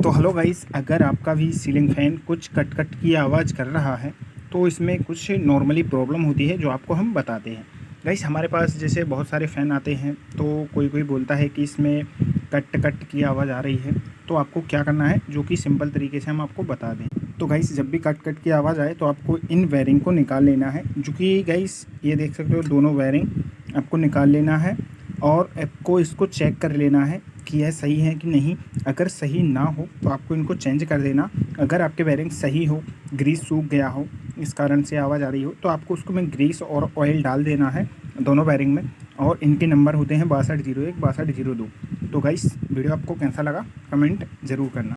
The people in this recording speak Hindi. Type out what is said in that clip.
तो हेलो गाइस, अगर आपका भी सीलिंग फ़ैन कुछ कट कट की आवाज़ कर रहा है तो इसमें कुछ नॉर्मली प्रॉब्लम होती है जो आपको हम बताते हैं। गाइस हमारे पास जैसे बहुत सारे फ़ैन आते हैं तो कोई कोई बोलता है कि इसमें कट कट की आवाज़ आ रही है, तो आपको क्या करना है जो कि सिंपल तरीके से हम आपको बता दें। तो गाइस जब भी कट कट की आवाज़ आए तो आपको इन वायरिंग को निकाल लेना है, जो कि गाइस ये देख सकते हो दोनों वायरिंग आपको निकाल लेना है और आपको इसको चेक कर लेना है कि यह सही है कि नहीं। अगर सही ना हो तो आपको इनको चेंज कर देना। अगर आपके वायरिंग सही हो, ग्रीस सूख गया हो, इस कारण से आवाज़ आ रही हो, तो आपको उसको में ग्रीस और ऑयल डाल देना है दोनों वायरिंग में। और इनके नंबर होते हैं 6201 6202। तो गाइस वीडियो आपको कैसा लगा कमेंट ज़रूर करना।